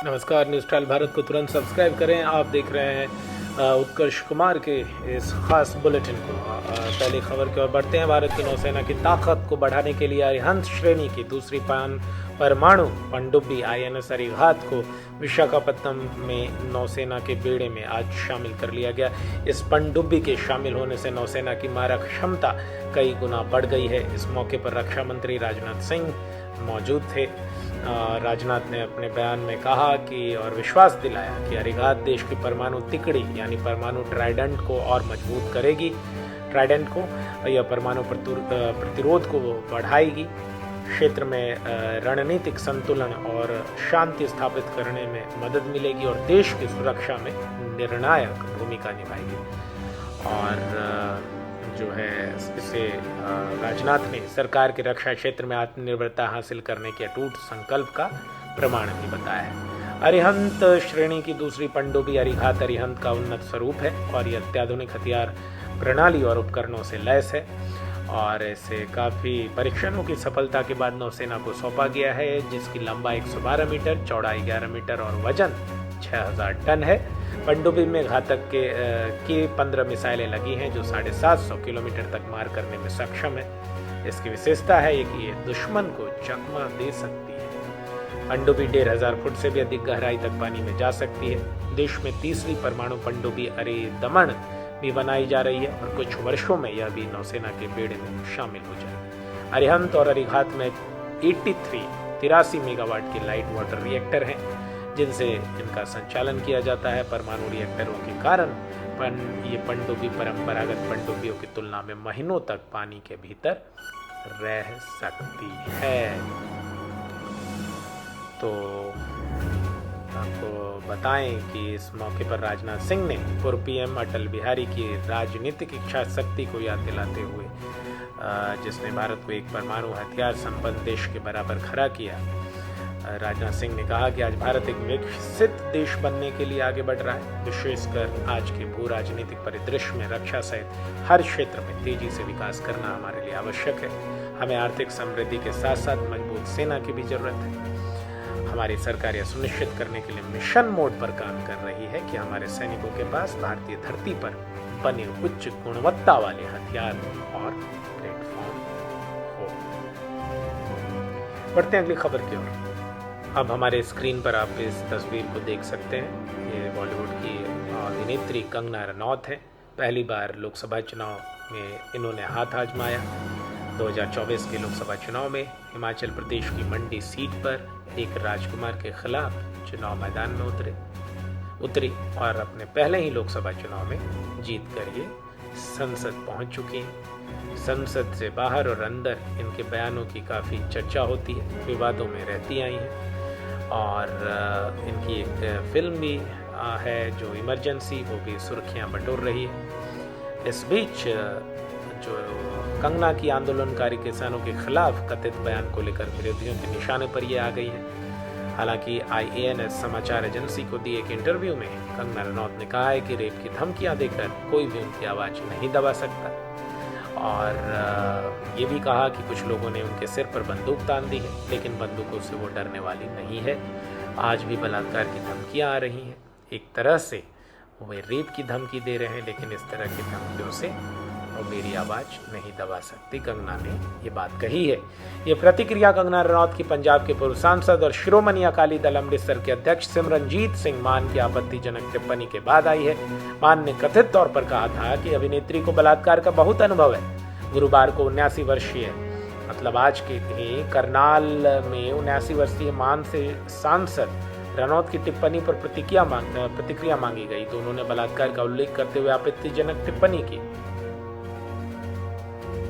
नमस्कार। News trial Bharat को तुरंत सब्सक्राइब करें। आप देख रहे हैं उत्कर्ष कुमार के इस खास बुलेटिन को। पहली खबर की ओर बढ़ते हैं। भारत की नौसेना की ताकत को बढ़ाने के लिए अरिहंत श्रेणी की दूसरी परमाणु पनडुब्बी INS अरिहंत को विशाखापत्तनम में नौसेना के बेड़े में आज शामिल कर लिया गया। इस पनडुब्बी के शामिल होने से नौसेना की मारक क्षमता कई गुना बढ़ गई है। इस मौके पर रक्षा मंत्री राजनाथ सिंह मौजूद थे। राजनाथ ने अपने बयान में कहा कि और विश्वास दिलाया कि अरिहंत देश की परमाणु तिकड़ी यानी परमाणु ट्राइडेंट को और मजबूत करेगी। ट्राइडेंट को यह परमाणु प्रतिरोध को बढ़ाएगी, क्षेत्र में रणनीतिक संतुलन और शांति स्थापित करने में मदद मिलेगी और देश की सुरक्षा में निर्णायक भूमिका निभाएगी। और जो है इसे राजनाथ ने सरकार के रक्षा क्षेत्र में आत्मनिर्भरता हासिल करने के अटूट संकल्प का प्रमाण भी बताया है। अरिहंत श्रेणी की दूसरी पनडुब्बी अरिहंत का उन्नत स्वरूप है और यह अत्याधुनिक हथियार प्रणाली और उपकरणों से लैस है और इसे काफ़ी परीक्षणों की सफलता के बाद नौसेना को सौंपा गया है, जिसकी लंबाई 112 मीटर, चौड़ाई 11 मीटर और वजन 6000 टन है। पनडुब्बी में घातक की 15 मिसाइलें लगी हैं जो 750 किलोमीटर तक मार करने में सक्षम है। इसकी विशेषता है कि ये दुश्मन को चकमा दे सकती है। पनडुब्बी 1500 फुट से भी अधिक गहराई तक पानी में जा सकती है। देश में तीसरी परमाणु पनडुब्बी अरिदमन भी बनाई जा रही है और कुछ वर्षों में यह भी नौसेना के बेड़े में शामिल हो जाए। अरिहंत और अरिहंत में 83 मेगावाट की लाइट वाटर रिएक्टर हैं जिनसे इनका संचालन किया जाता है। परमाणु रिएक्टरों के कारण ये पनडुब्बी परंपरागत पनडुब्बियों की तुलना में महीनों तक पानी के भीतर रह सकती है। तो आपको बताएं कि इस मौके पर राजनाथ सिंह ने पूर्व PM अटल बिहारी की राजनीतिक इच्छा शक्ति को याद दिलाते हुए जिसने भारत को एक परमाणु हथियार संपन्न देश के बराबर खड़ा किया। राजनाथ सिंह ने कहा कि आज भारत एक विकसित देश बनने के लिए आगे बढ़ रहा है। विशेषकर आज के भू राजनीतिक परिदृश्य में रक्षा सहित हर क्षेत्र में तेजी से विकास करना हमारे लिए आवश्यक है। हमें आर्थिक समृद्धि के साथ साथ मजबूत सेना की भी जरूरत है। हमारी सरकार यह सुनिश्चित करने के लिए मिशन मोड पर काम कर रही है कि हमारे सैनिकों के पास भारतीय धरती पर बने उच्च गुणवत्ता वाले हथियार और प्लेटफॉर्म हो। बढ़ते हैं अगली खबर की ओर। अब हमारे स्क्रीन पर आप इस तस्वीर को देख सकते हैं। ये बॉलीवुड की अभिनेत्री कंगना रनौत है। पहली बार लोकसभा चुनाव में इन्होंने हाथ आजमाया। 2024 के लोकसभा चुनाव में हिमाचल प्रदेश की मंडी सीट पर एक राजकुमार के खिलाफ चुनाव मैदान में उतरी और अपने पहले ही लोकसभा चुनाव में जीत कर ये संसद पहुंच चुकी हैं। संसद से बाहर और अंदर इनके बयानों की काफ़ी चर्चा होती है, विवादों में रहती आई हैं और इनकी एक फिल्म भी है जो इमरजेंसी, वो भी सुर्खियां बटोर रही है। इस बीच जो कंगना की आंदोलनकारी किसानों के खिलाफ कथित बयान को लेकर विरोधियों के निशाने पर ये आ गई है। हालांकि IANS समाचार एजेंसी को दिए एक इंटरव्यू में कंगना रनौत ने कहा है कि रेप की धमकियां देकर कोई भी उनकी आवाज़ नहीं दबा सकता और ये भी कहा कि कुछ लोगों ने उनके सिर पर बंदूक तान दी है, लेकिन बंदूकों से वो डरने वाली नहीं है। आज भी बलात्कार की धमकियां आ रही हैं। एक तरह से वो रेप की धमकी दे रहे हैं, लेकिन इस तरह की धमकियों से वो मेरी आवाज़ नहीं दबा सकती, कंगना ने ये बात कही है। ये प्रतिक्रिया कंगना रनौत की पंजाब के पूर्व सांसद और शिरोमणि अकाली दल अमृतसर के अध्यक्ष सिमरनजीत सिंह मान की आपत्तिजनक टिप्पणी के बाद आई है। मान ने कथित तौर पर कहा था कि अभिनेत्री को बलात्कार का बहुत अनुभव है। गुरुवार को 79 वर्षीय मतलब आज के ही करनाल में 79 वर्षीय मान से सांसद रनौत की टिप्पणी पर प्रतिक्रिया मांगी गई तो उन्होंने बलात्कार का उल्लेख करते हुए आपत्तिजनक टिप्पणी की।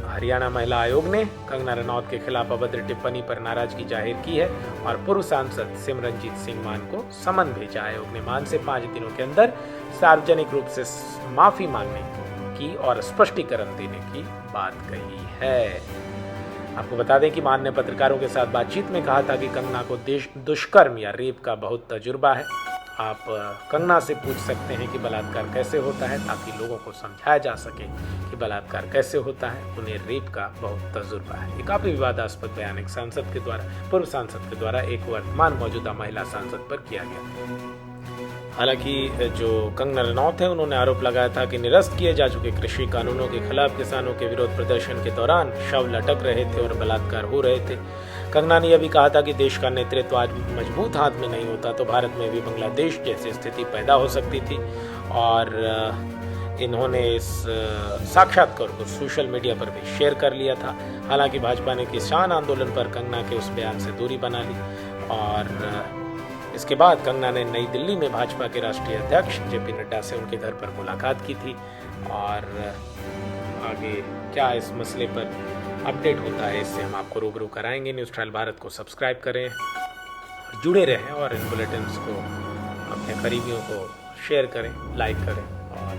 हरियाणा महिला आयोग ने कंगना रनौत के खिलाफ अभद्र टिप्पणी पर नाराजगी जाहिर की है और पूर्व सांसद सिमरनजीत सिंह मान को समन भेजा। आयोग ने मान से 5 दिनों के अंदर सार्वजनिक रूप से माफी मांगने की और स्पष्टीकरण देने की बात कही है। आपको बता दें कि मान ने पत्रकारों के साथ बातचीत में कहा था कि कंगना को दुष्कर्म या रेप का बहुत तजुर्बा है आप कंगना से पूछ सकते हैं कि बलात्कार कैसे होता है, ताकि लोगों को समझाया जा सके कि बलात्कार कैसे होता है। उन्हें रेप का बहुत तजुर्बा है। ये काफ़ी विवादास्पद बयान एक सांसद के द्वारा, पूर्व सांसद के द्वारा एक वर्तमान मौजूदा महिला सांसद पर किया गया। हालांकि जो कंगना रनौत है, उन्होंने आरोप लगाया था कि निरस्त किए जा चुके कृषि कानूनों के खिलाफ किसानों के विरोध प्रदर्शन के दौरान शव लटक रहे थे और बलात्कार हो रहे थे। कंगना ने यह भी कहा था कि देश का नेतृत्व आज मजबूत हाथ में नहीं होता तो भारत में भी बांग्लादेश जैसी स्थिति पैदा हो सकती थी। और इन्होंने इस साक्षात्कार को सोशल मीडिया पर भी शेयर कर लिया था। हालांकि भाजपा ने किसान आंदोलन पर कंगना के उस बयान से दूरी बना ली और इसके बाद कंगना ने नई दिल्ली में भाजपा के राष्ट्रीय अध्यक्ष जेपी नड्डा से उनके घर पर मुलाकात की थी। और आगे क्या इस मसले पर अपडेट होता है, इससे हम आपको रूबरू कराएंगे। न्यूज़ ट्रायल भारत को सब्सक्राइब करें, जुड़े रहें और इन बुलेटिन्स को अपने करीबियों को शेयर करें, लाइक करें और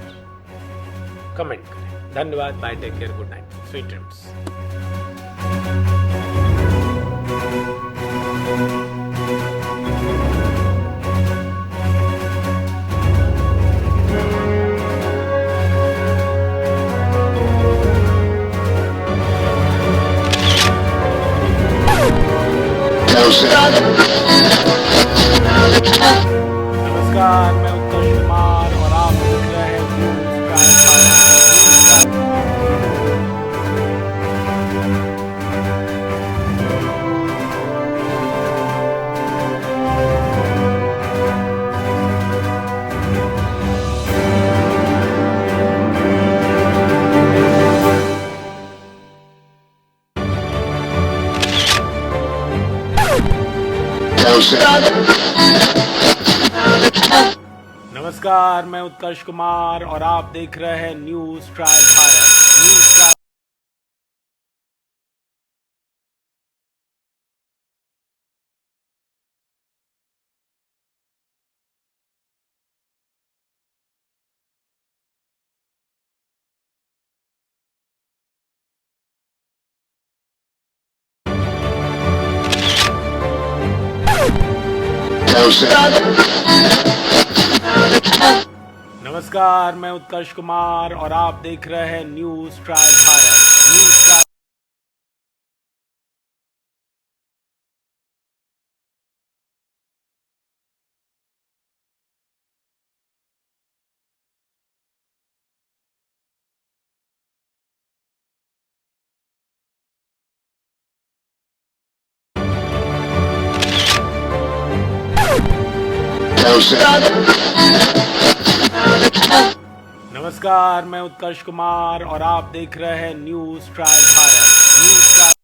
कमेंट करें। धन्यवाद। Bye, take care, good night, sweet dreams. नमस्कार, मैं उत्कर्ष कुमार और आप देख रहे हैं न्यूज़ नमस्कार, मैं उत्कर्ष कुमार और आप देख रहे हैं न्यूज़ ट्रायल भारत। नमस्कार, मैं उत्कर्ष कुमार और आप देख रहे हैं न्यूज़ ट्रायल भारत। नमस्कार, मैं उत्कर्ष कुमार और आप देख रहे हैं न्यूज़ ट्रायल भारत।